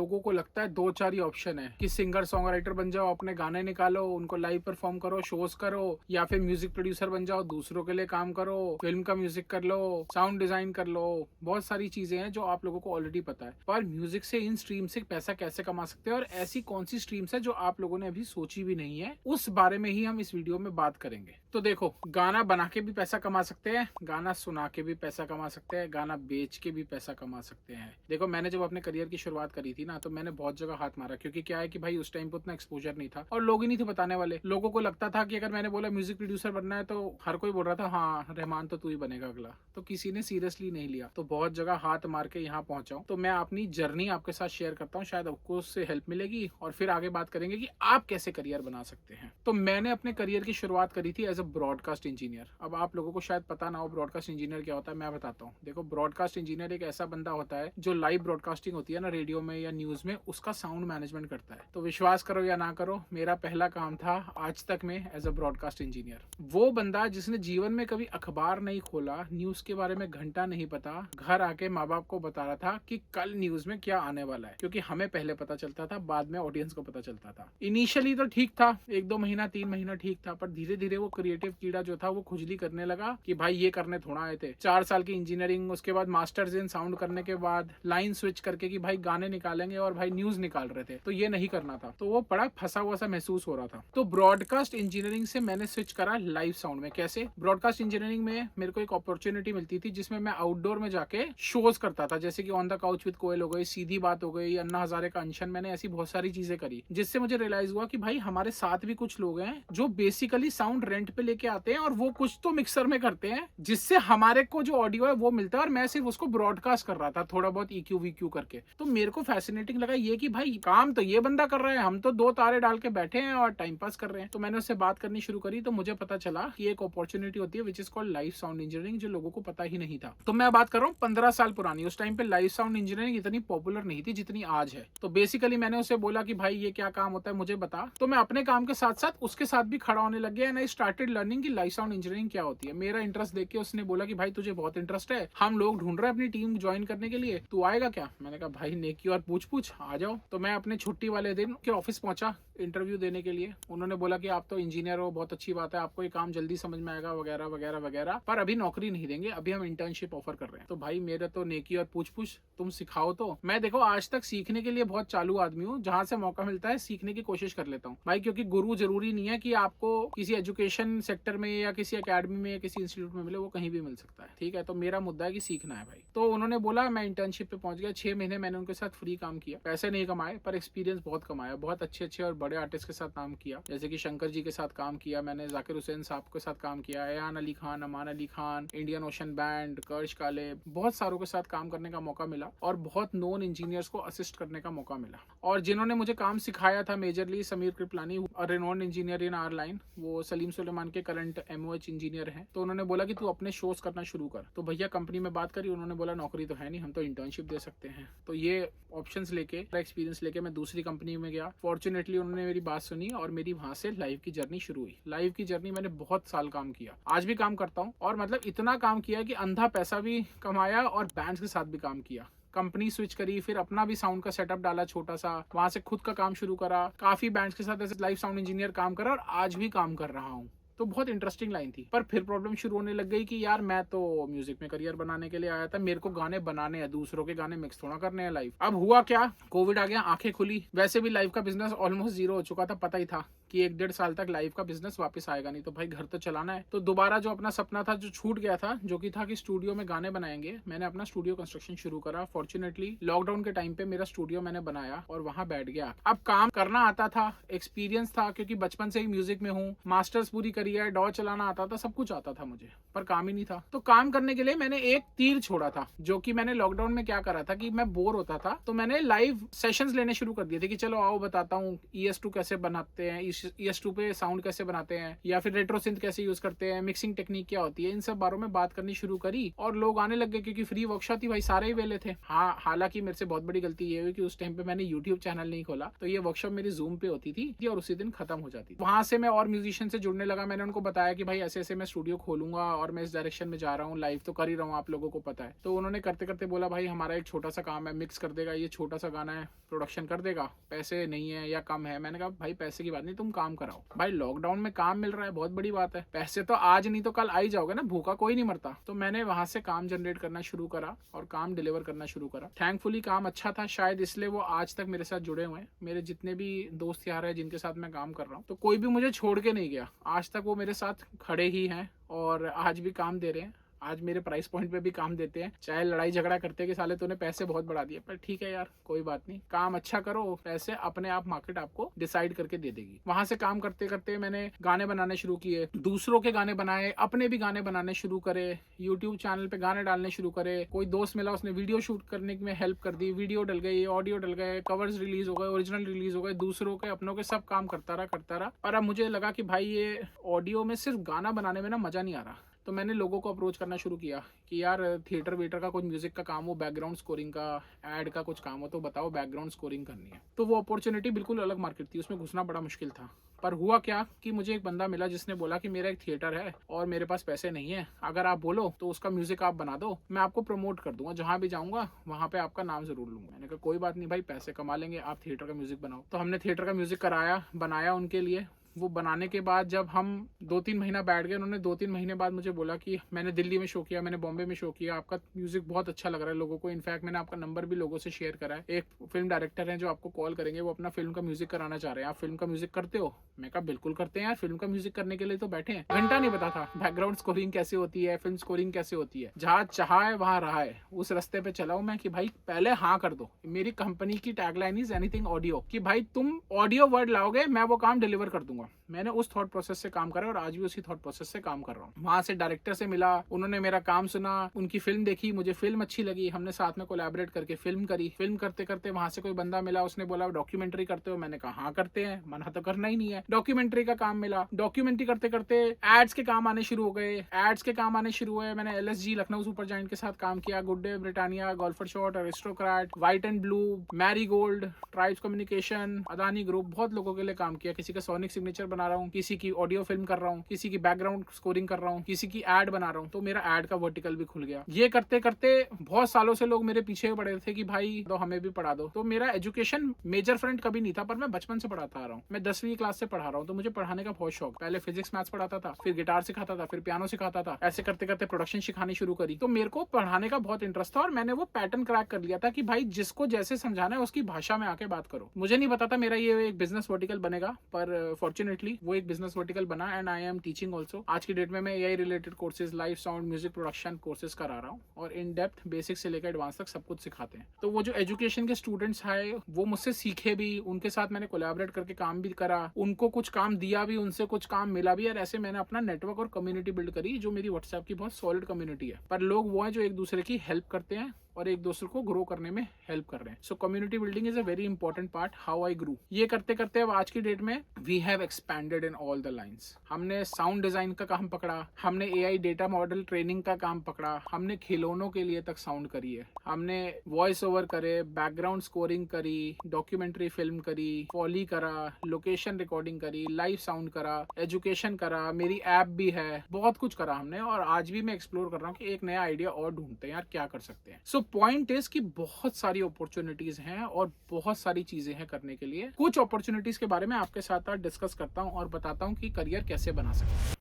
लोगों को लगता है दो चार ही ऑप्शन है कि सिंगर सॉन्ग राइटर बन जाओ, अपने गाने निकालो, उनको लाइव परफॉर्म करो, शोज करो, या फिर म्यूजिक प्रोड्यूसर बन जाओ, दूसरों के लिए काम करो, फिल्म का म्यूजिक कर लो, साउंड डिजाइन कर लो। बहुत सारी चीजें हैं जो आप लोगों को ऑलरेडी पता है, पर म्यूजिक से इन स्ट्रीम से पैसा कैसे कमा सकते हैं और ऐसी कौन सी स्ट्रीम्स है जो आप लोगों ने अभी सोची भी नहीं है, उस बारे में ही हम इस वीडियो में बात करेंगे। तो देखो, गाना बना के भी पैसा कमा सकते हैं, गाना सुना के भी पैसा कमा सकते हैं, गाना बेच के भी पैसा कमा सकते हैं। देखो, मैंने जब अपने करियर की शुरुआत करी थी ना, तो मैंने बहुत जगह हाथ मारा, क्योंकि क्या है कि भाई उस टाइम पे उतना एक्सपोजर नहीं था और लोग ही नहीं थे बताने वाले। लोगों को लगता था कि अगर मैंने बोला म्यूजिक प्रोड्यूसर बनना है तो हर कोई बोल रहा था हाँ रहमान तो तू ही बनेगा अगला, तो किसी ने सीरियसली नहीं लिया। तो बहुत जगह हाथ मार के यहाँ पहुंचा हूं। तो मैं अपनी जर्नी आपके साथ शेयर करता हूँ, शायद आपको उससे हेल्प मिलेगी और फिर आगे बात करेंगे कि आप कैसे करियर बना सकते हैं। तो मैंने अपने करियर की शुरुआत करी थी एज अ ब्रॉडकास्ट इंजीनियर। अब आप लोगों को शायद पता ना हो ब्रॉडकास्ट इंजीनियर क्या होता है, मैं बताता हूँ। देखो, ब्रॉडकास्ट इंजीनियर एक ऐसा बंदा होता है जो लाइव ब्रॉडकास्टिंग होती है ना, रेडियो में या न्यूज में, उसका साउंड मैनेजमेंट करता है। तो विश्वास करो या ना करो, मेरा पहला काम था आज तक में एज अ ब्रॉडकास्ट इंजीनियर। वो बंदा जिसने जीवन में कभी अखबार नहीं खोला, न्यूज के बारे में घंटा नहीं पता, घर आके माँ बाप को बता रहा था कि कल न्यूज में क्या आने वाला है, क्योंकि हमें पहले पता चलता था, बाद में ऑडियंस को पता चलता था। इनिशियली तो ठीक था, 1-2 महीना 3 महीना ठीक था, पर धीरे धीरे वो क्रिएटिव कीड़ा जो था वो खुजली करने लगा कि भाई ये करने थोड़ा आए थे। 4 साल की इंजीनियरिंग, उसके बाद मास्टर्स इन साउंड करने के बाद लाइन स्विच करके कि भाई गाने निकालेंगे और भाई न्यूज निकाल रहे थे, तो ये नहीं करना था। तो वो बड़ा फंसा हुआ सा महसूस हो रहा था। तो ब्रॉडकास्ट इंजीनियरिंग से मैंने स्विच करा लाइव साउंड में। कैसे? ब्रॉडकास्ट इंजीनियरिंग में मेरे को एक अपॉर्चुनिटी मिलती थी जिसमें मैं आउटडोर में जाके शोज करता था, जैसे कि ऑन द काउच विद कोयल हो गई, सीधी बात हो गई, अन्ना हजारे का अनशन। मैंने ऐसी बहुत सारी चीजें करी जिससे मुझे रियलाइज हुआ कि भाई हमारे साथ भी कुछ लोग हैं जो बेसिकली साउंड रेंट पे लेके आते हैं और वो कुछ तो मिक्सर में करते हैं जिससे हमारे को जो ऑडियो है वो मिलता है, और मैं सिर्फ उसको ब्रॉडकास्ट कर रहा था थोड़ा बहुत EQ VQ करके। तो मेरे को फैसिनेटिंग लगा ये कि भाई काम तो ये बंदा कर रहा है, हम तो 2 तारे डाल के बैठे हैं और टाइम पास कर रहे हैं। तो मैंने उससे बात करनी शुरू करी, तो मुझे पता चला कि एक अपॉर्चुनिटी होती है which is called live sound engineering, जो लोगों को पता ही नहीं था। तो मैं बात कर रहा हूँ 15 साल पुरानी। उस टाइम पे लाइव साउंड इंजीनियरिंग इतनी पॉपुलर नहीं थी जितनी आज है। तो बेसिकली मैंने उसे बोला कि भाई ये क्या काम होता है मुझे बता। तो मैं अपने काम के साथ साथ उसके साथ भी खड़ा होने लग गया एंड आई स्टार्टेड लर्निंग कि लाइव साउंड इंजीनियरिंग क्या होती है। मेरा इंटरेस्ट देख के उसने बोला कि भाई तुझे बहुत इंटरेस्ट है, हम लोग ढूंढ रहे हैं अपनी टीम ज्वाइन करने के लिए, तू आएगा क्या? मैंने कहा भाई नेकी और पूछ आ जाओ। तो मैं अपने छुट्टी वाले दिन के ऑफिस पहुंचा इंटरव्यू देने के लिए। उन्होंने बोला कि आप तो इंजीनियर हो, बहुत अच्छी बात है, आपको ये काम जल्दी समझ में आएगा वगैरह वगैरह वगैरह, पर अभी नौकरी नहीं देंगे, अभी हम इंटर्नशिप ऑफर कर रहे हैं। तो भाई मेरे तो नेकी और पूछ तुम सिखाओ। तो मैं देखो आज तक सीखने के लिए बहुत चालू आदमी हूँ, जहां से मौका मिलता है सीखने की कोशिश कर लेता हूँ भाई, क्योंकि गुरु जरूरी नहीं है कि आपको किसी एजुकेशन सेक्टर में या किसी अकेडमी में या किसी इंस्टीट्यूट में मिले, वो कहीं भी मिल सकता है। ठीक है, तो मेरा मुद्दा है कि सीखना है भाई। तो उन्होंने बोला, मैं इंटर्नशिप पे पहुंच गया। 6 महीने मैंने उनके साथ फ्री काम किया, पैसे नहीं कमाए पर एक्सपीरियंस बहुत कमाया। बहुत अच्छे और बड़े आर्टिस्ट के साथ काम किया, जैसे कि शंकर जी के साथ काम किया मैंने, जाकिर हुसैन साहब के साथ काम किया, Ayaan Ali Khan, Amaan Ali Khan, Indian Ocean band, Karsh Kale, बहुत सारों के साथ काम करने का मौका मिला और बहुत नोन इंजीनियर्स को असिस्ट करने का मौका मिला। और जिन्होंने मुझे काम सिखाया था majorly Sameer Kripalani, renowned engineer in our line, वो सलीम सुलेमान के करंट MOH इंजीनियर हैं। तो उन्होंने बोला कि तू अपने शोज करना शुरू कर। तो भैया कंपनी में बात करी, उन्होंने बोला नौकरी तो है नहीं, हम तो इंटर्नशिप दे सकते हैं। तो ये ऑप्शंस लेके, एक्सपीरियंस लेके मैं दूसरी कंपनी में गया। फॉर्चुनेटली उन्होंने मेरी बात सुनी और मेरी वहां से लाइव की जर्नी शुरू हुई। लाइव की जर्नी मैंने बहुत साल काम किया, आज भी काम करता हूँ, और मतलब इतना काम किया कि अंधा पैसा भी कमाया और बैंड्स के साथ भी काम किया। कंपनी स्विच करी, फिर अपना भी साउंड का सेटअप डाला छोटा सा, वहां से खुद का काम शुरू करा, काफी बैंड्स के साथ ऐसे लाइव साउंड इंजीनियर काम करा और आज भी काम कर रहा हूँ। तो बहुत इंटरेस्टिंग लाइन थी, पर फिर प्रॉब्लम शुरू होने लग गई कि यार मैं तो म्यूजिक में करियर बनाने के लिए आया था, मेरे को गाने बनाने हैं, दूसरों के गाने मिक्स थोड़ा करने हैं लाइव। अब हुआ क्या, कोविड आ गया, आंखें खुली। वैसे भी लाइव का बिजनेस ऑलमोस्ट 0 हो चुका था, पता ही था कि 1-1.5 साल तक लाइव का बिजनेस वापस आएगा नहीं। तो भाई घर तो चलाना है। तो दोबारा जो अपना सपना था जो छूट गया था, जो कि था कि स्टूडियो में गाने बनाएंगे, मैंने अपना स्टूडियो कंस्ट्रक्शन शुरू करा। फॉर्चुनेटली लॉकडाउन के टाइम पे मेरा स्टूडियो मैंने बनाया और वहां बैठ गया। अब काम करना आता था, एक्सपीरियंस था, क्योंकि बचपन से ही म्यूजिक में हूँ, मास्टर्स पूरी करी है, डॉ चलाना आता था, सब कुछ आता था मुझे, पर काम ही नहीं था। तो काम करने के लिए मैंने एक तीर छोड़ा था, जो कि मैंने लॉकडाउन में क्या करा था कि मैं बोर होता था, तो मैंने लाइव सेशंस लेने शुरू कर दिए थे कि चलो आओ बताता हूँ ES2 कैसे बनाते हैं, ES2 पे साउंड कैसे बनाते हैं या फिर रेट्रो सिंथ कैसे यूज करते हैं, मिक्सिंग टेक्निक क्या होती है, इन सब बारों में बात करनी शुरू करी और लोग आने लग गए क्योंकि फ्री वर्कशॉप थी भाई, सारे ही वेले थे। हाँ, हालांकि मेरे से बहुत बड़ी गलती ये हुई कि उस टाइम पे मैंने यूट्यूब चैनल नहीं खोला, तो ये वर्कशॉप मेरी जूम पे होती थी और उसी दिन खत्म हो जाती थी। वहां से मैं और म्यूजिशियन से जुड़ने लगा। मैंने उनको बताया कि भाई ऐसे ऐसे मैं स्टूडियो खोलूंगा और मैं इस डायरेक्शन में जा रहा हूँ, लाइव तो कर ही रहा हूँ, आप लोगों को पता है। तो उन्होंने करते करते बोला भाई हमारा एक छोटा सा काम है, मिक्स कर देगा, ये छोटा सा गाना है, प्रोडक्शन कर देगा, पैसे नहीं है या कम है। मैंने कहा भाई पैसे की बात नहीं, तुम काम कराओ। भाई लॉकडाउन में काम मिल रहा है, बहुत बड़ी बात है, पैसे तो आज नहीं तो कल आ ही जाओगे ना, भूखा कोई नहीं मरता। तो मैंने वहां से काम जनरेट करना शुरू करा और काम डिलीवर करना शुरू करा। थैंकफुली काम अच्छा था, शायद इसलिए वो आज तक मेरे साथ जुड़े हुए हैं। मेरे जितने भी दोस्त यार हैं जिनके साथ मैं काम कर रहा हूँ, तो कोई भी मुझे छोड़ के नहीं गया, आज तक वो मेरे साथ खड़े ही हैं और आज भी काम दे रहे हैं। आज मेरे प्राइस पॉइंट पे भी काम देते हैं, चाहे लड़ाई झगड़ा करते कि साले तूने पैसे बहुत बढ़ा दिए, पर ठीक है यार कोई बात नहीं, काम अच्छा करो, पैसे अपने आप मार्केट आपको डिसाइड करके दे देगी। वहां से काम करते करते मैंने गाने बनाने शुरू किए, दूसरों के गाने बनाए, अपने भी गाने बनाने शुरू करे, यूट्यूब चैनल पे गाने डालने शुरू करे। कोई दोस्त मिला, उसने वीडियो शूट करने में हेल्प कर दी, वीडियो डल गई, ऑडियो डल गए, कवर्स रिलीज हो गए, ओरिजिनल रिलीज हो गए, दूसरों के अपनों के सब काम करता रहा। और अब मुझे लगा कि भाई ये ऑडियो में सिर्फ गाना बनाने में ना मजा नहीं आ रहा। तो मैंने लोगों को अप्रोच करना शुरू किया कि यार थिएटर वेटर का कुछ म्यूजिक का काम हो, बैकग्राउंड स्कोरिंग का, ऐड का कुछ काम हो तो बताओ, बैकग्राउंड स्कोरिंग करनी है। तो वो अपॉर्चुनिटी बिल्कुल अलग मार्केट थी, उसमें घुसना बड़ा मुश्किल था। पर हुआ क्या कि मुझे एक बंदा मिला जिसने बोला कि मेरा एक थिएटर है और मेरे पास पैसे नहीं है, अगर आप बोलो तो उसका म्यूजिक आप बना दो, मैं आपको प्रमोट कर दूंगा, जहां भी जाऊंगा वहां पे आपका नाम जरूर लूंगा। मैंने कहा कोई बात नहीं भाई, पैसे कमा लेंगे, आप थिएटर का म्यूजिक बनाओ। तो हमने थिएटर का म्यूजिक कराया, बनाया उनके लिए। वो बनाने के बाद जब हम 2-3 महीना बैठ गए, उन्होंने 2-3 महीने बाद मुझे बोला कि मैंने दिल्ली में शो किया, मैंने बॉम्बे में शो किया, आपका म्यूजिक बहुत अच्छा लग रहा है लोगों को, इनफैक्ट मैंने आपका नंबर भी लोगों से शेयर करा है, एक फिल्म डायरेक्टर है जो आपको कॉल करेंगे, वो अपना फिल्म का म्यूजिक कराना चाह रहे हैं, आप फिल्म का म्यूजिक करते हो? मैं कहा बिल्कुल करते हैं यार, फिल्म का म्यूजिक करने के लिए तो बैठे हैं। घंटा नहीं पता था बैकग्राउंड स्कोरिंग कैसे होती है, फिल्म स्कोरिंग कैसे होती है। जहाँ चाहा है वहां रहा है, उस रास्ते पे चला हूं मैं कि भाई पहले हाँ कर दो। मेरी कंपनी की टैगलाइन इज एनीथिंग ऑडियो, कि भाई तुम ऑडियो वर्ड लाओगे, मैं वो काम डिलीवर कर दूंगा। मैंने उस थॉट प्रोसेस से काम करा और आज भी उसी थॉट प्रोसेस से काम कर रहा हूँ। वहां से डायरेक्टर से मिला, उन्होंने मेरा काम सुना, उनकी फिल्म देखी, मुझे फिल्म अच्छी लगी, हमने साथ में कोलैबोरेट करके फिल्म करी। फिल्म करते करते वहां से कोई बंदा मिला, उसने बोला डॉक्यूमेंट्री करते हो? मैंने कहा हाँ करते हैं, मना तो करना ही नहीं है। डॉक्यूमेंट्री का काम मिला, डॉक्यूमेंट्री करते करते एड्स के काम आने शुरू हो गए, एड्स के काम आने शुरू हुए। मैंने LSG लखनऊ सुपर जायंट के साथ काम किया, good day Britannia, golfer shot, aristocrat, white and blue, marigold, tribes communication, Adani group, बहुत लोगों के लिए काम किया। किसी का सोनिक सिग्नेचर बना रहा हूँ, किसी की ऑडियो फिल्म कर रहा हूँ, किसी की बैकग्राउंड स्कोरिंग कर रहा हूँ, किसी की एड बना रहा हूँ, तो मेरा एड का वर्टिकल भी खुल गया। ये करते करते बहुत सालों से लोग मेरे पीछे पड़े थे कि भाई तो हमें भी पढ़ा दो। तो मेरा एजुकेशन मेजर फ्रंट कभी नहीं था, पर मैं बचपन से पढ़ाता आ रहा हूँ, मैं 10वीं क्लास से पढ़ा रहा हूँ, तो मुझे पढ़ाने का बहुत शौक। पहले फिजिक्स मैथ्स पढ़ाता था, फिर गिटार सिखाता था, फिर पियानो सिखाता था, ऐसे करते करते प्रोडक्शन सिखानी शुरू करी। तो मेरे को पढ़ाने का बहुत इंटरेस्ट था और मैंने वो पैटर्न क्रैक कर लिया था कि भाई जिसको जैसे समझाना है उसकी भाषा में आके बात करो। मुझे नहीं पता था मेरा ये एक बिजनेस वर्टिकल बनेगा, पर फॉर्चुनेटली वो एक बिजनेस वर्टिकल बना and I am teaching also. आज की डेट में मैं AI related courses, live sound, music production courses करा रहा हूँ और इन डेप्थ बेसिक से लेकर एडवांस तक सब कुछ सिखाते हैं। तो वो जो एजुकेशन के स्टूडेंट्स है वो मुझसे सीखे भी, उनके साथ मैंने कोलैबोरेट करके काम भी करा, उनको कुछ काम दिया भी, उनसे कुछ काम मिला भी, और ऐसे मैंने अपना नेटवर्क और कम्युनिटी बिल्ड करी जो मेरी व्हाट्सएप की बहुत सॉलिड कम्युनिटी है। पर लोग वो है जो एक दूसरे की हेल्प करते हैं और एक दूसरे को ग्रो करने में हेल्प कर रहे हैं। So community building is a very important part how I grew. ये करते करते अब आज की डेट में we have expanded in all the lines. हमने साउंड डिजाइन का काम पकड़ा, हमने AI डेटा मॉडल ट्रेनिंग का काम पकड़ा, हमने खिलौनों के लिए तक साउंड करी है, हमने वॉइस ओवर करे, बैकग्राउंड स्कोरिंग करी, डॉक्यूमेंट्री फिल्म करी, फॉली करा, लोकेशन रिकॉर्डिंग करी, लाइव साउंड करा, एजुकेशन करा, मेरी ऐप भी है, बहुत कुछ करा हमने। और आज भी मैं एक्सप्लोर कर रहा हूँ कि एक नया आइडिया और ढूंढते हैं यार, क्या कर सकते हैं। सो पॉइंट इज कि बहुत सारी अपॉर्चुनिटीज हैं और बहुत सारी चीजें हैं करने के लिए। कुछ अपॉर्चुनिटीज के बारे में आपके साथ आज डिस्कस करता हूं और बताता हूं कि करियर कैसे बना सकते हैं।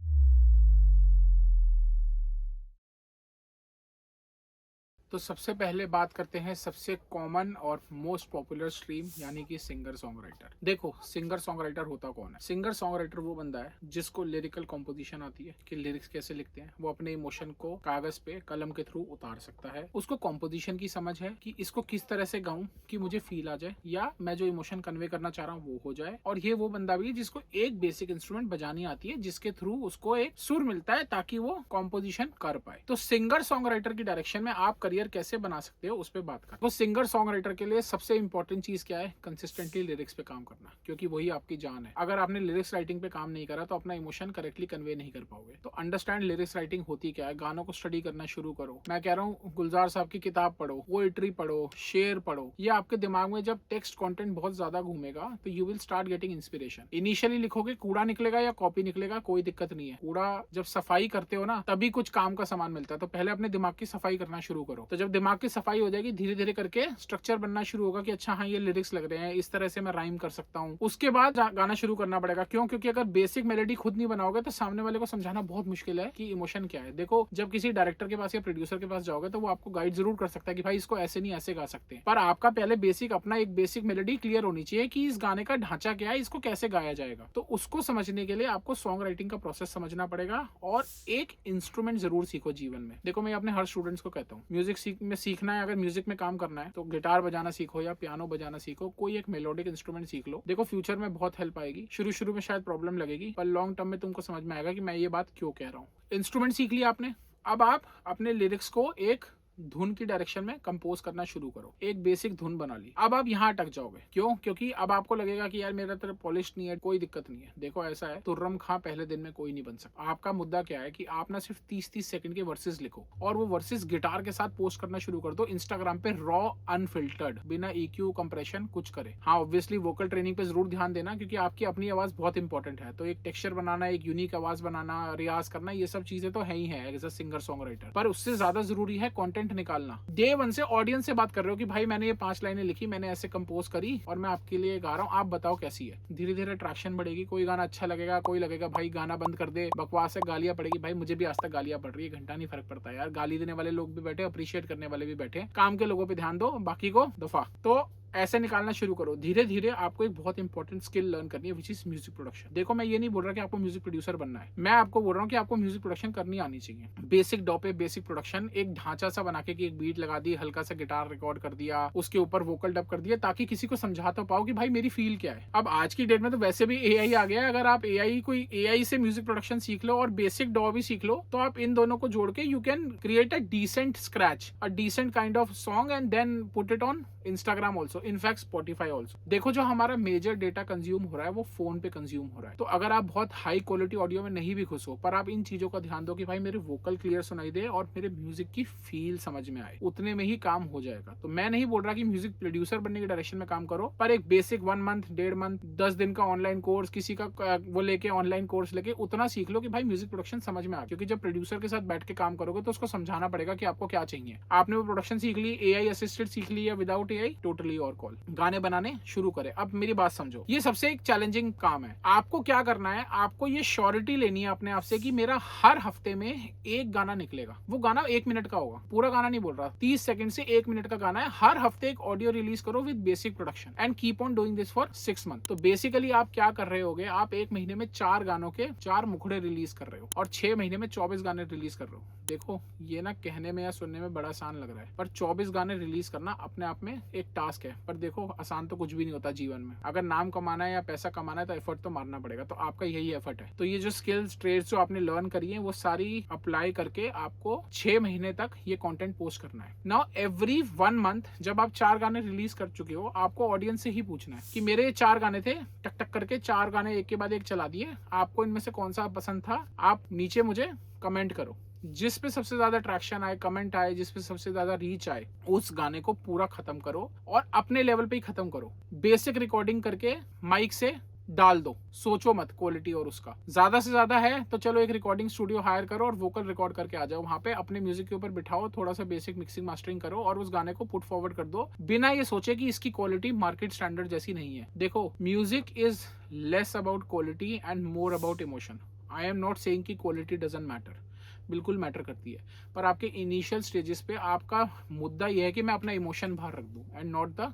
तो सबसे पहले बात करते हैं सबसे कॉमन और मोस्ट पॉपुलर स्ट्रीम, यानी कि सिंगर सॉन्ग राइटर। देखो सिंगर सॉन्ग राइटर होता कौन है? सिंगर सॉन्ग राइटर वो बंदा है जिसको लिरिकल कॉम्पोजिशन आती है कि लिरिक्स कैसे लिखते हैं, वो अपने इमोशन को कागज पे कलम के थ्रू उतार सकता है, उसको कॉम्पोजिशन की समझ है कि इसको किस तरह से गाऊं कि मुझे फील आ जाए या मैं जो इमोशन कन्वे करना चाह रहा हूँ वो हो जाए। और ये वो बंदा भी है जिसको एक बेसिक इंस्ट्रूमेंट बजानी आती है जिसके थ्रू उसको एक सुर मिलता है ताकि वो कॉम्पोजिशन कर पाए। तो सिंगर सॉन्ग राइटर की डायरेक्शन में आप करियर करियर कैसे बना सकते हो उस पर बात कर। वो सिंगर सॉन्ग राइटर के लिए सबसे इंपॉर्टेंट चीज क्या है? कंसिस्टेंटली लिरिक्स पे काम करना, क्योंकि वही आपकी जान है। अगर आपने लिरिक्स राइटिंग पे काम नहीं करा तो अपना इमोशन करेक्टली कन्वे नहीं कर पाओगे। तो अंडरस्टैंड लिरिक्स राइटिंग होती क्या है, गानों को स्टडी करना शुरू करो। मैं कह रहा हूँ गुलजार साहब की किताब पढ़ो, पोएट्री पढ़ो, शेर पढ़ो। ये आपके दिमाग में जब टेक्स्ट कंटेंट बहुत ज्यादा घूमेगा तो you will start getting inspiration. Initially लिखोगे, कूड़ा निकलेगा या कॉपी निकलेगा, कोई दिक्कत नहीं है। कूड़ा जब सफाई करते हो ना तभी कुछ काम का सामान मिलता है। तो पहले अपने दिमाग की सफाई करना शुरू करो। तो जब दिमाग की सफाई हो जाएगी, धीरे धीरे करके स्ट्रक्चर बनना शुरू होगा कि अच्छा हाँ ये लिरिक्स लग रहे हैं, इस तरह से मैं राइम कर सकता हूँ। उसके बाद गाना शुरू करना पड़ेगा। क्यों? क्योंकि अगर बेसिक मेलोडी खुद नहीं बनाओगे तो सामने वाले को समझाना बहुत मुश्किल है कि इमोशन क्या है। देखो, जब किसी डायरेक्टर के पास या प्रोड्यूसर के पास जाओगे तो वो आपको गाइड जरूर कर सकता है कि भाई इसको ऐसे नहीं ऐसे गा सकते हैं, पर आपका पहले बेसिक अपना एक बेसिक मेलोडी क्लियर होनी चाहिए कि इस गाने का ढांचा क्या है, इसको कैसे गाया जाएगा। तो उसको समझने के लिए आपको सॉन्ग राइटिंग का प्रोसेस समझना पड़ेगा और एक इंस्ट्रूमेंट जरूर सीखो जीवन में। देखो, मैं अपने हर स्टूडेंट्स को कहता हूँ म्यूजिक में सीखना है, अगर म्यूजिक में काम करना है तो गिटार बजाना सीखो या पियानो बजाना सीखो, कोई एक मेलोडिक इंस्ट्रूमेंट सीख लो। देखो, फ्यूचर में बहुत हेल्प आएगी। शुरू में शायद प्रॉब्लम लगेगी, पर लॉन्ग टर्म में तुमको समझ में आएगा कि मैं ये बात क्यों कह रहा हूँ। इंस्ट्रूमेंट सीख लिया आपने, अब आप अपने लिरिक्स को एक धुन की डायरेक्शन में कंपोज करना शुरू करो। एक बेसिक धुन बना ली। अब आप यहाँ अटक जाओगे। क्यों? क्योंकि अब आपको लगेगा कि यार मेरा तरह पॉलिश नहीं है। कोई दिक्कत नहीं है। देखो, ऐसा है, तुर्रम खां पहले दिन में कोई नहीं बन सकता। आपका मुद्दा क्या है कि आप ना सिर्फ 30-30 सेकंड के वर्सेस लिखो और वो वर्सेस गिटार के साथ पोस्ट करना शुरू कर दो इंस्टाग्राम पे, रॉ, अनफिल्टर्ड, बिना EQ कंप्रेशन कुछ करे। हाँ, ऑब्वियसली वोकल ट्रेनिंग पे जरूर ध्यान देना, क्योंकि आपकी अपनी आवाज बहुत इंपॉर्टेंट है। तो एक टेक्सचर बनाना, एक यूनिक आवाज बनाना, रियाज करना, ये सब चीजें तो है ही है as a singer songwriter, पर उससे ज्यादा जरूरी है कंटेंट निकालना। डे वन से ऑडियंस से बात कर रहे हो कि भाई मैंने ये 5 लाइनें लिखी, मैंने ऐसे कंपोज करी और मैं आपके लिए गा रहा हूँ, आप बताओ कैसी है। धीरे धीरे अट्रैक्शन बढ़ेगी। कोई गाना अच्छा लगेगा, कोई लगेगा भाई गाना बंद कर दे, बकवास है, गालियां पड़ेगी। भाई मुझे भी आज तक गालियां पड़ रही है, घंटा नहीं फर्क पड़ता यार। गाली देने वाले लोग भी बैठे, अप्रिशिएट करने वाले भी बैठे। काम के लोगों पे ध्यान दो, बाकी को दफा। तो ऐसे निकालना शुरू करो। धीरे धीरे आपको एक बहुत इंपॉर्टेंट स्किल लर्न करनी है, विच इज म्यूजिक प्रोडक्शन। देखो, मैं ये नहीं बोल रहा कि आपको म्यूजिक प्रोड्यूसर बनना है, मैं आपको बोल रहा हूँ कि आपको म्यूजिक प्रोडक्शन करनी आनी चाहिए। बेसिक डॉ पे बेसिक प्रोडक्शन, एक ढांचा सा बना के कि एक बीट लगा दी, हल्का सा गिटार रिकॉर्ड कर दिया, उसके ऊपर वोकल डब कर दिया, ताकि किसी को समझा तो पाओ कि भाई मेरी फील क्या है। अब आज की डेट में तो वैसे भी AI आ गया है। अगर आप AI से म्यूजिक प्रोडक्शन सीख लो और बेसिक डॉ भी सीख लो, तो आप इन दोनों को जोड़ के you can create a decent scratch, a decent kind of song and then put it on Instagram also, in fact Spotify also. देखो, जो हमारा मेजर डेटा कंज्यूम हो रहा है वो फोन पे कंज्यूम हो रहा है। तो अगर आप बहुत हाई क्वालिटी ऑडियो में नहीं भी खुश हो, पर आप इन चीजों का ध्यान दो कि भाई मेरे वोकल क्लियर सुनाई दे और मेरे म्यूजिक की फील समझ में आए, उतने में ही काम हो जाएगा। तो मैं नहीं बोल रहा कि म्यूजिक प्रोड्यूसर बनने की डायरेक्शन में काम करो, पर एक बेसिक 1 मंथ, 1.5 मंथ, 10 दिन का ऑनलाइन कोर्स, किसी का वो लेके ऑनलाइन कोर्स लेके उतना सीख लो कि भाई म्यूजिक प्रोडक्शन समझ में आ। क्योंकि जब प्रोड्यूसर के साथ बैठ के काम करोगे तो उसको समझाना पड़ेगा कि आपको क्या चाहिए। आपने वो प्रोडक्शन सीख ली, AI असिस्टेड सीख ली या विदाउट AI, टोटली और कॉल, गाने बनाने शुरू करें। अब मेरी बात समझो, ये सबसे एक चैलेंजिंग काम है। आपको क्या करना है, आपको ये श्योरिटी लेनी है अपने आप से कि मेरा हर हफ्ते में एक गाना निकलेगा। वो गाना 1 मिनट का होगा, पूरा गाना नहीं बोल रहा, 30 सेकंड से 1 मिनट का गाना है। हर हफ्ते एक ऑडियो रिलीज करो with basic production and keep on doing this for 6 month. तो बेसिकली आप क्या कर रहे होगे, आप 1 महीने में 4 गानों के 4 मुखड़े रिलीज कर रहे हो और 6 महीने में 24 गाने रिलीज कर रहे हो। देखो, ये ना कहने में या सुनने में बड़ा आसान लग रहा है, पर 24 गाने रिलीज करना अपने आप में एक टास्क है। पर देखो, आसान तो कुछ भी नहीं होता जीवन में। अगर नाम कमाना है या पैसा कमाना है तो एफर्ट तो मारना पड़ेगा। तो आपका यही एफर्ट है। तो ये जो स्किल्स, ट्रेड्स जो आपने लर्न करी है, वो सारी अप्लाई करके आपको 6 महीने तक ये कंटेंट पोस्ट करना है। नाउ एवरी 1 मंथ जब आप 4 गाने रिलीज कर चुके हो, आपको ऑडियंस से ही पूछना है कि मेरे 4 गाने थे, टक टक करके 4 गाने एक के बाद एक चला दिए, आपको इनमें से कौन सा पसंद था। आप नीचे मुझे कमेंट करो, जिस पे सबसे ज्यादा ट्रैक्शन आए, कमेंट आए, जिस पे सबसे ज्यादा रीच आए, उस गाने को पूरा खत्म करो और अपने लेवल पे ही खत्म करो। बेसिक रिकॉर्डिंग करके माइक से डाल दो, सोचो मत क्वालिटी और उसका। ज्यादा से ज्यादा है तो चलो एक रिकॉर्डिंग स्टूडियो हायर करो और वोकल रिकॉर्ड करके आ जाओ। वहां पे अपने म्यूजिक के ऊपर बिठाओ, थोड़ा सा बेसिक मिक्सिंग मास्टरिंग करो और उस गाने को पुट फॉरवर्ड कर दो, बिना ये सोचे कि इसकी क्वालिटी मार्केट स्टैंडर्ड जैसी नहीं है। देखो, music is less about quality and more about emotion. I am not saying कि क्वालिटी डजंट मैटर, बिल्कुल मैटर करती है, पर आपके इनिशियल स्टेजेस पे आपका मुद्दा यह है कि मैं अपना इमोशन बाहर रख दूं एंड नॉट द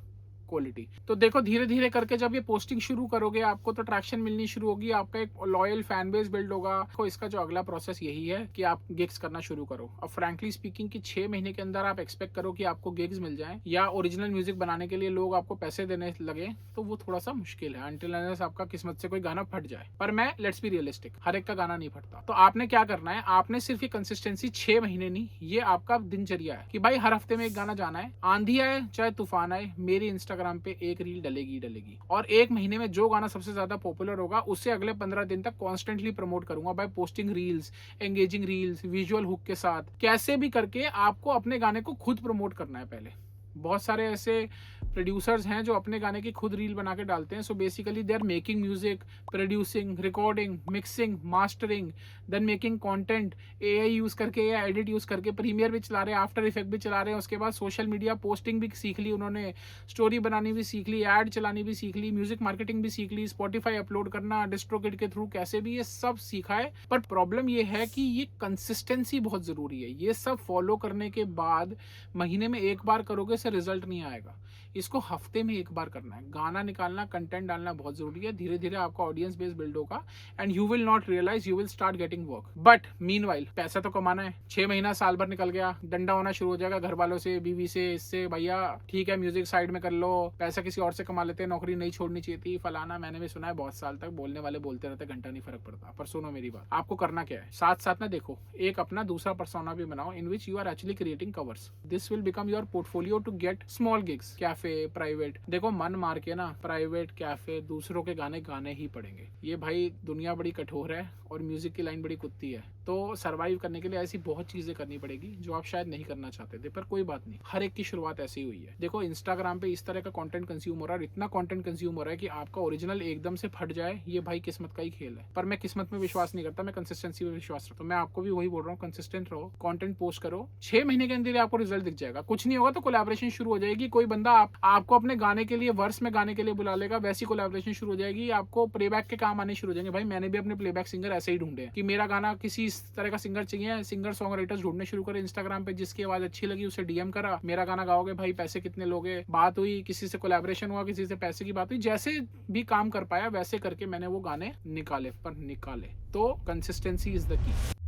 क्वालिटी। तो देखो धीरे धीरे करके जब ये पोस्टिंग शुरू करोगे आपको तो ट्रैक्शन मिलनी शुरू होगी, आपका एक लॉयल फैन बेस बिल्ड होगा। तो इसका जो अगला प्रोसेस यही है कि आप गिग्स करना शुरू करो। अब फ्रैंकली स्पीकिंग कि 6 महीने के अंदर आप एक्सपेक्ट करो कि आपको गिग्स मिल जाए या ओरिजिनल म्यूजिक बनाने के लिए लोग आपको पैसे देने लगे, तो वो थोड़ा सा मुश्किल है अनटिल अनलेस आपका किस्मत से कोई गाना फट जाए। पर मैं लेट्स बी रियलिस्टिक, हर एक का गाना नहीं फटता। तो आपने क्या करना है, आपने सिर्फ ये कंसिस्टेंसी 6 महीने नहीं, ये आपका दिनचर्या है कि भाई हर हफ्ते में एक गाना जाना है। आंधी आए चाहे तूफान आए, मेरी इंस्टाग्राम पे एक रील डलेगी। और 1 महीने में जो गाना सबसे ज्यादा पॉपुलर होगा उससे अगले 15 दिन तक कॉन्स्टेंटली प्रमोट करूंगा by posting reels, engaging reels, visual hook के साथ। कैसे भी करके आपको अपने गाने को खुद प्रमोट करना है। पहले बहुत सारे ऐसे प्रोड्यूसर्स हैं जो अपने गाने की खुद रील बना के डालते हैं। So basically they are making music, producing, recording, mixing, mastering, then making content, AI use करके या एडिट यूज करके, प्रीमियर भी चला रहे हैं, आफ्टर इफेक्ट भी चला रहे हैं। उसके बाद सोशल मीडिया पोस्टिंग भी सीख ली उन्होंने, स्टोरी बनानी भी सीख ली, ऐड चलानी भी सीख ली, म्यूजिक मार्केटिंग भी सीख ली, स्पॉटिफाई अपलोड करना, डिस्ट्रोकिड के थ्रू कैसे भी, ये सब सीखा है। पर प्रॉब्लम ये है कि ये कंसिस्टेंसी बहुत जरूरी है। ये सब फॉलो करने के बाद महीने में एक बार करोगे से रिजल्ट नहीं आएगा। इसको हफ्ते में एक बार करना है। गाना निकालना, कंटेंट डालना बहुत जरूरी है। धीरे धीरे आपका ऑडियंस बेस बिल्ड होगा and you will not realise, you will start getting work. But meanwhile पैसा तो कमाना है। 6 महीना साल भर निकल गया, डंडा होना शुरू हो जाएगा घर वालों से, बीवी से, इससे, भैया ठीक है म्यूजिक साइड में कर लो, पैसा किसी और से कमा लेते हैं, नौकरी नहीं छोड़नी चाहिए थी, फलाना। मैंने भी सुना है बहुत साल तक बोलने वाले बोलते रहते, घंटा नहीं फर्क पड़ता। पर सुनो मेरी बात, आपको करना क्या है, साथ साथ में देखो एक अपना दूसरा पर्सोना भी बनाओ in which you are actually creating covers. This will become your portfolio to get small gigs, cafe, private. देखो मन मार के ना प्राइवेट, कैफे, दूसरों के गाने गाने ही पड़ेंगे। ये भाई दुनिया बड़ी कठोर है और म्यूजिक की लाइन बड़ी कुत्ती है। तो सरवाइव करने के लिए ऐसी बहुत चीजें करनी पड़ेगी जो आप शायद नहीं करना चाहते थे। पर कोई बात नहीं, हर एक की शुरुआत ऐसी हुई है। देखो इंस्टाग्राम पे इस तरह का कंटेंट कंज्यूम हो रहा है, इतना कंटेंट कंज्यूम हो रहा है कि आपका ओरिजिनल एकदम से फट जाए, ये भाई किस्मत का ही खेल है। पर मैं किस्मत में विश्वास नहीं करता, मैं कंसिस्टेंसी में विश्वास रखता हूं। मैं आपको भी वही बोल रहा हूँ, कंसिस्टेंट रहो, कंटेंट पोस्ट करो, 6 महीने के अंदर आपको रिजल्ट दिख जाएगा। कुछ नहीं होगा तो कोलैबोरेशन शुरू हो जाएगी। कोई बंदा आपको अपने गाने के लिए, वर्स में गाने के लिए बुला लेगा, वैसी कोलैबोरेशन शुरू हो जाएगी। आपको प्लेबैक के काम आने शुरू हो जाएंगे। भाई मैंने भी अपने प्लेबैक सिंगर ऐसे ही ढूंढे कि मेरा गाना किसी इस तरह का सिंगर चाहिए। सिंगर सॉन्ग राइटर्स ढूंढने शुरू करे इंस्टाग्राम पे, जिसकी आवाज अच्छी लगी उसे डीएम करा, मेरा गाना गाओगे भाई, पैसे कितने लोगे, बात हुई, किसी से कोलैबोरेशन हुआ, किसी से पैसे की बात हुई, जैसे भी काम कर पाया वैसे करके मैंने वो गाने निकाले। पर निकाले तो कंसिस्टेंसी इज द की।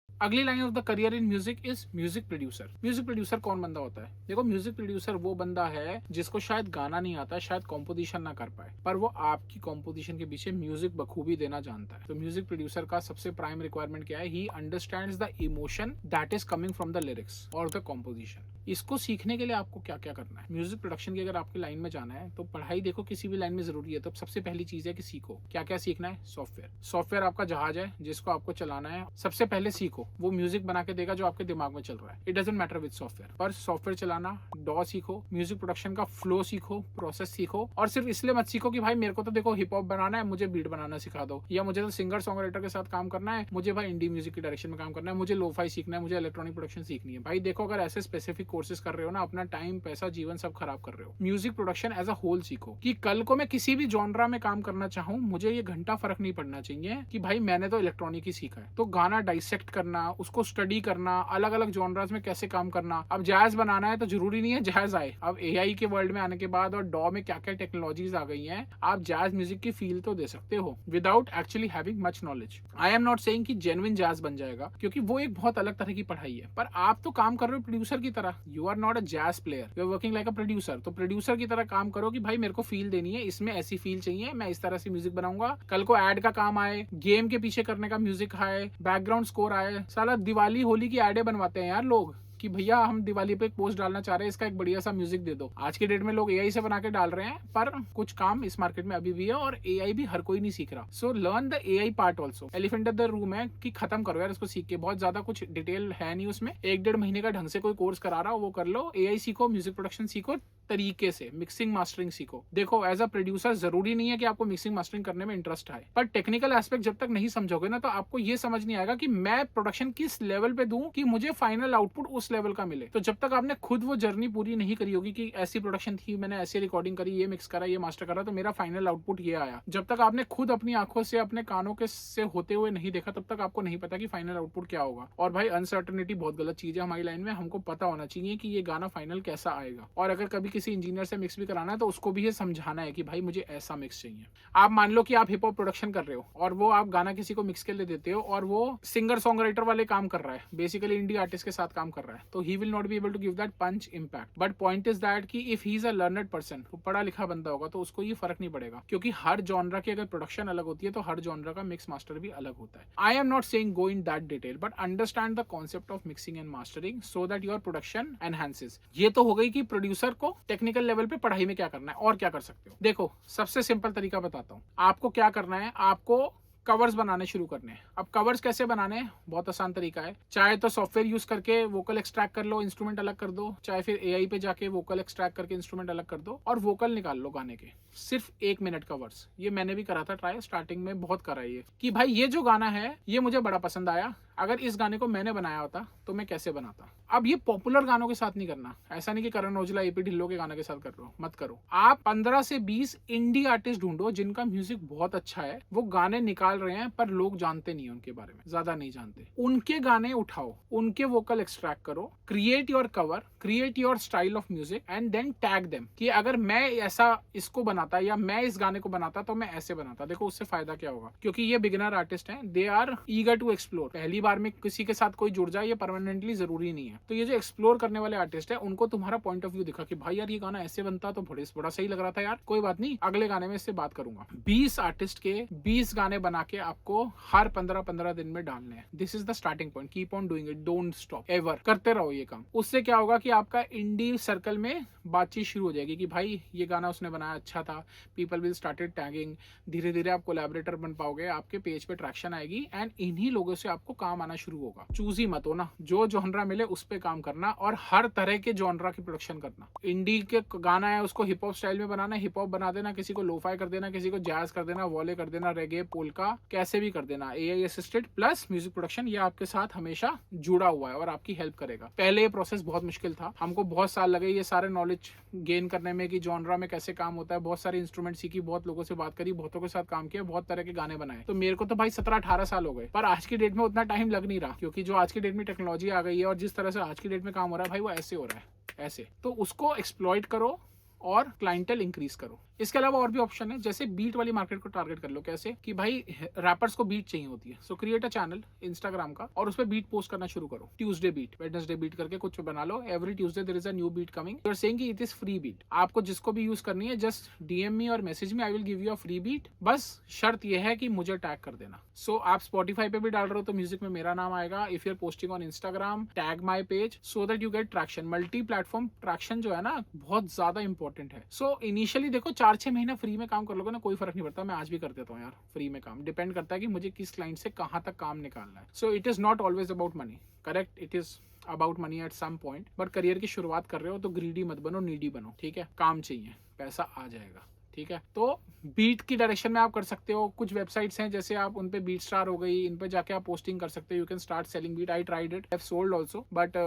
अगली line of the career in music is music producer. Music producer कौन बंदा होता है? देखो म्यूजिक प्रोड्यूसर वो बंदा है जिसको शायद गाना नहीं आता, शायद कॉम्पोजिशन ना कर पाए, पर वो आपकी कॉम्पोजिशन के पीछे म्यूजिक बखूबी देना जानता है। तो म्यूजिक प्रोड्यूसर का सबसे प्राइम रिक्वायरमेंट क्या है? He understands the emotion that is coming from the lyrics और द कॉम्पोजिशन। इसको सीखने के लिए आपको क्या क्या करना है? म्यूजिक प्रोडक्शन की अगर आपकी लाइन में जाना है तो पढ़ाई देखो किसी भी लाइन में जरूरी है। तो सबसे पहली चीज है कि सीखो। क्या क्या सीखना है? सॉफ्टवेयर। सॉफ्टवेयर आपका जहाज है जिसको आपको चलाना है। सबसे पहले सीखो, वो म्यूजिक बना के देगा जो आपके दिमाग में चल रहा है। It doesn't matter with software, पर सॉफ्टवेयर चलाना, डॉ सीखो, म्यूजिक प्रोडक्शन का फ्लो सीखो, प्रोसेस सीखो। और सिर्फ इसलिए मत सीखो कि भाई मेरे को तो देखो हिप हॉप बनाना है, मुझे बीट बनाना सिखा दो, या मुझे तो सिंगर सॉन्ग राइटर के साथ काम करना है, मुझे भाई इंडी म्यूजिक की डायरेक्शन में काम करना है, मुझे लोफाई सीखना है, मुझे इलेक्ट्रॉनिक प्रोडक्शन सीखनी है। भाई देखो अगर ऐसे स्पेसिफिक कोर्सेज कर रहे हो ना, अपना टाइम, पैसा, जीवन सब खराब कर रहे हो। Music production as a whole सीखो कि कल को मैं किसी भी जॉनरा में काम करना चाहूँ, मुझे ये घंटा फर्क नहीं पड़ना चाहिए कि भाई मैंने तो इलेक्ट्रॉनिक ही सीखा है। तो गाना डाइसेक्ट करना, उसको स्टडी करना, अलग अलग जॉनरास में कैसे काम करना। अब जैज बनाना है तो जरूरी नहीं है जैज आए। अब एआई के वर्ल्ड में आने के बाद और डॉ में क्या क्या टेक्नोलॉजीज आ गई हैं, आप जैज म्यूजिक की फील तो दे सकते हो without actually having much knowledge. I am not saying कि जेन्युइन जैज बन जाएगा, क्योंकि वो एक बहुत अलग तरह की पढ़ाई है। पर आप तो काम कर रहे हो प्रोड्यूसर की तरह। You are not a jazz player, you are working like a producer. तो प्रोड्यूसर की तरह काम करो कि भाई मेरे को फील देनी है, इसमें ऐसी फील चाहिए, मैं इस तरह से म्यूजिक बनाऊंगा। कल को एड का काम आए, गेम के पीछे करने का म्यूजिक आए, बैकग्राउंड स्कोर आए। साला दिवाली होली की एडें बनवाते हैं यार लोग कि भैया हम दिवाली पे एक पोस्ट डालना चाह रहे हैं, इसका एक बढ़िया सा म्यूजिक दे दो। आज के डेट में लोग एआई से बना के डाल रहे हैं, पर कुछ काम इस मार्केट में अभी भी है और एआई भी हर कोई नहीं सीख रहा। So learn the AI part also. Elephant in the room है कि खत्म करो यार इसको सीख के। बहुत ज्यादा कुछ डिटेल है नहीं उसमें, 1-1.5 महीने का ढंग से कोई कोर्स करा रहा हो वो कर लो। एआई सीखो, म्यूजिक प्रोडक्शन सीखो, तरीके से मिक्सिंग मास्टरिंग सीखो। देखो एज अ प्रोड्यूसर जरूरी नहीं है कि आपको मिक्सिंग मास्टरिंग करने में इंटरेस्ट आए, पर टेक्निकल एस्पेक्ट जब तक नहीं समझोगे ना तो आपको ये समझ नहीं आएगा कि मैं प्रोडक्शन किस लेवल पे दूं कि मुझे फाइनल आउटपुट उस लेवल का मिले। तो जब तक आपने खुद वो जर्नी पूरी नहीं करी होगी कि ऐसी प्रोडक्शन थी, मैंने ऐसी रिकॉर्डिंग करी, ये मिक्स करा, ये मास्टर करा, तो मेरा फाइनल आउटपुट ये आया, जब तक आपने खुद अपनी आंखों से अपने कानों के से होते हुए नहीं देखा तब तक आपको नहीं पता कि फाइनल आउटपुट क्या होगा। और भाई अनसर्टेनिटी बहुत गलत चीज है हमारी लाइन में। हमको पता होना चाहिए कि ये गाना फाइनल कैसा आएगा, और अगर कभी किसी इंजीनियर से मिक्स भी कराना है तो उसको भी ये समझाना है कि भाई मुझे ऐसा मिक्स चाहिए। आप मान लो कि आप हिप हॉप प्रोडक्शन कर रहे हो और वो आप गाना किसी को मिक्स के लिए देते हो और वो सिंगर सॉन्ग राइटर वाले काम कर रहा है, बेसिकली इंडी आर्टिस्ट के साथ काम कर रहा है, तो he will not be able to give that punch impact. But point is that कि if he is a learned person, वो पढ़ा लिखा बंदा होगा, तो उसको ये फर्क नहीं पड़ेगा, क्योंकि हर जॉनरा की अगर प्रोडक्शन अलग होती है तो हर जॉनरा का मिक्स मास्टर भी अलग होता है। I am not saying go in that detail, but understand the concept of mixing and mastering so that your production enhances. ये तो हो गई कि प्रोड्यूसर को टेक्निकल लेवल पे पढ़ाई में क्या करना है और क्या कर सकते हो। देखो सबसे सिंपल तरीका बताता हूँ, आपको क्या करना है, आपको कवर्स बनाने शुरू करने हैं। अब कवर्स कैसे बनाने हैं, बहुत आसान तरीका है। चाहे तो सॉफ्टवेयर यूज करके वोकल एक्सट्रैक्ट कर लो, इंस्ट्रूमेंट अलग कर दो, चाहे फिर एआई पे जाके वोकल एक्सट्रैक्ट करके इंस्ट्रूमेंट अलग कर दो और वोकल निकाल लो गाने के। सिर्फ 1 मिनट का वर्स, ये मैंने भी करा था ट्राई, स्टार्टिंग में बहुत करा ये कि भाई ये जो गाना है ये मुझे बड़ा पसंद आया, अगर इस गाने को मैंने बनाया होता तो मैं कैसे बनाता। अब ये पॉपुलर गानों के साथ नहीं करना, ऐसा नहीं कि करण औजला एपी ढिल्लो के गाने के साथ कर रहे हो, मत करो। आप 15 से 20 इंडी आर्टिस्ट ढूंढो जिनका म्यूजिक बहुत अच्छा है, वो गाने निकाल रहे हैं पर लोग जानते नहीं है उनके बारे में, ज्यादा नहीं जानते, उनके गाने उठाओ, उनके वोकल एक्सट्रैक्ट करो, create your cover, create your style of music and then tag them कि अगर मैं ऐसा इसको बनाता या मैं इस गाने को बनाता तो मैं ऐसे बनाता। देखो उससे फायदा क्या होगा, क्योंकि ये बिगिनर आर्टिस्ट हैं, they are eager to explore. पहली बार में किसी के साथ कोई जुड़ जाए ये परमानेंटली जरूरी नहीं है। तो ये जो एक्सप्लोर करने वाले आर्टिस्ट है उनको तुम्हारा पॉइंट ऑफ व्यू दिखा कि भाई यार ये गाना ऐसे बनता तो बड़ा सही लग रहा था यार, कोई बात नहीं, अगले गाने में इससे बात करूंगा। 20 आर्टिस्ट के 20 गाने बना के आपको हर 15-15 दिन में डालने हैं। This is the starting point, keep on doing it, don't stop ever, करते रहो ये काम। उससे क्या होगा कि आपका इंडी सर्कल में बातचीत शुरू हो जाएगी कि भाई ये गाना उसने बनाया अच्छा था, पीपल विल स्टार्टेड टैगिंग, धीरे धीरे आप कोलैबोरेटर बन पाओगे, आपके पेज पे ट्रैक्शन आएगी एंड इन्हीं लोगों से आपको काम आना शुरू होगा। चूजी मत हो ना, जो जॉनरा मिले उस पे काम करना और हर तरह के जॉनरा की प्रोडक्शन करना। इंडी के गाना है उसको हिप हॉप स्टाइल में बनाना, हिप हॉप बना देना, किसी को लोफाई कर देना, किसी को जैज कर देना, वॉले कर देना, रेगे, पोल्का, कैसे भी कर देना। AI assisted plus music production ये आपके साथ हमेशा जुड़ा हुआ है और आपकी हेल्प करेगा। पहले ये प्रोसेस बहुत मुश्किल था, हमको बहुत साल लगे ये सारे नॉलेज गेन करने में कि जॉनरा में कैसे काम होता है। बहुत सारे इंस्ट्रूमेंट सीखी, बहुत लोगों से बात करी, बहुतों के साथ काम किया, बहुत तरह के गाने बनाए। तो मेरे को तो भाई 17-18 साल हो गए, पर आज की डेट में उतना टाइम लग नहीं रहा, क्योंकि जो आज की डेट में टेक्नोलॉजी आ गई है और जिस तरह से आज की डेट में काम हो रहा है भाई वो ऐसे हो रहा है ऐसे। तो उसको एक्सप्लॉइट करो और क्लाइंटल इंक्रीज करो। इसके अलावा और भी ऑप्शन है, जैसे बीट वाली मार्केट को टारगेट कर लो। कैसे कि भाई रैपर्स को बीट चाहिए होती है, सो क्रिएट अ चैनल इंस्टाग्राम का और उस पर बीट पोस्ट करना शुरू करो। ट्यूसडे बीट, वेडनेसडे बीट करके कुछ बना लो, every Tuesday there is a new beat coming, you are saying कि इट इज फ्री बीट। आपको जिसको भी यूज करनी है जस्ट डीएम मी और message me, I will give you a free beat. बस शर्त यह है कि मुझे टैग कर देना। सो आप स्पॉटिफाई पे भी डाल रहे हो तो म्यूजिक में मेरा नाम आएगा। If you are posting on Instagram, tag my page so that you get traction. Multi platform traction जो है ना बहुत ज्यादा इंपॉर्टेंट है। सो इनिशियली देखो 4-6 महीने फ्री में काम कर लोगे ना, कोई फर्क नहीं पड़ता। मैं आज भी कर देता हूँ यार फ्री में काम, डिपेंड करता है कि मुझे किस क्लाइंट से कहाँ तक काम निकालना है। So it is not always about money, correct, it is about money at some point, but career की शुरुआत कर रहे हो तो ग्रीडी मत बनो, नीडी बनो, ठीक है। काम चाहिए, पैसा आ जाएगा, ठीक है। तो बीट की डायरेक्शन में आप कर सकते हो। कुछ वेबसाइट्स हैं जैसे आप उन पे बीट स्टार हो गई, इन पे जाके आप पोस्टिंग कर सकते हो। You can start selling beat, I tried it, I have sold also, but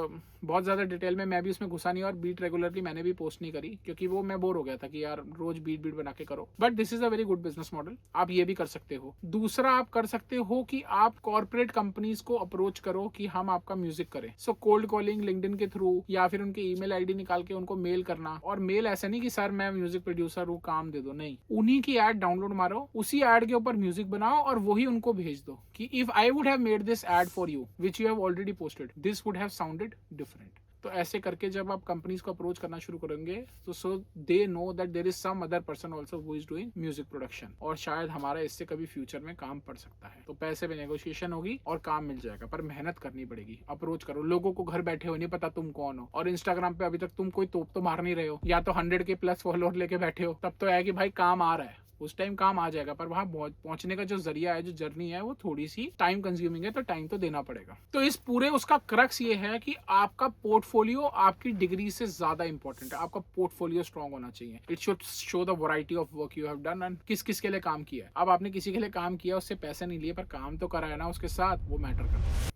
बहुत ज्यादा डिटेल में मैं भी उसमें घुसा नहीं और बीट रेगुलरली मैंने भी पोस्ट नहीं करी, क्योंकि वो मैं बोर हो गया था कि यार रोज बीट बना के करो। But this is a very good business model, आप ये भी कर सकते हो। दूसरा आप कर सकते हो कि आप कॉर्पोरेट कंपनीज को अप्रोच करो कि हम आपका म्यूजिक करें। सो कोल्ड कॉलिंग लिंक्डइन के थ्रू या फिर उनके ईमेल आईडी निकाल के उनको मेल करना। और मेल ऐसा नहीं कि सर मैं म्यूजिक प्रोड्यूसर हूँ काम दे दो, नहीं, उन्हीं की एड डाउनलोड मारो, उसी एड के ऊपर म्यूजिक बनाओ और वही उनको भेज दो कि if I would have made this ad for you which you have already posted, this would have sounded different. तो ऐसे करके जब आप कंपनीज को अप्रोच करना शुरू करेंगे तो so they know that there is some other person also who is doing music production, और शायद हमारा इससे कभी फ्यूचर में काम पड़ सकता है। तो पैसे पे नेगोशिएशन होगी और काम मिल जाएगा, पर मेहनत करनी पड़ेगी। अप्रोच करो लोगों को, घर बैठे हो, नहीं पता तुम कौन हो और इंस्टाग्राम पे अभी तक तुम कोई तोप तो मार नहीं रहे हो, या तो 100 के प्लस फॉलोअर लेके बैठे हो, तब तो है कि भाई काम आ रहा है, उस टाइम काम आ जाएगा, पर वहां पहुंचने का जो जरिया है, जो जर्नी है, वो थोड़ी सी टाइम कंज्यूमिंग है, तो टाइम तो देना पड़ेगा। तो इस पूरे उसका क्रक्स ये है कि आपका पोर्टफोलियो आपकी डिग्री से ज्यादा इंपॉर्टेंट है। आपका पोर्टफोलियो स्ट्रांग होना चाहिए। It should show the variety of work you have done and किस किस के लिए काम किया है। अब आपने किसी के लिए काम किया, उससे पैसे नहीं लिए, पर काम तो करा है ना उसके साथ, वो मैटर करता है।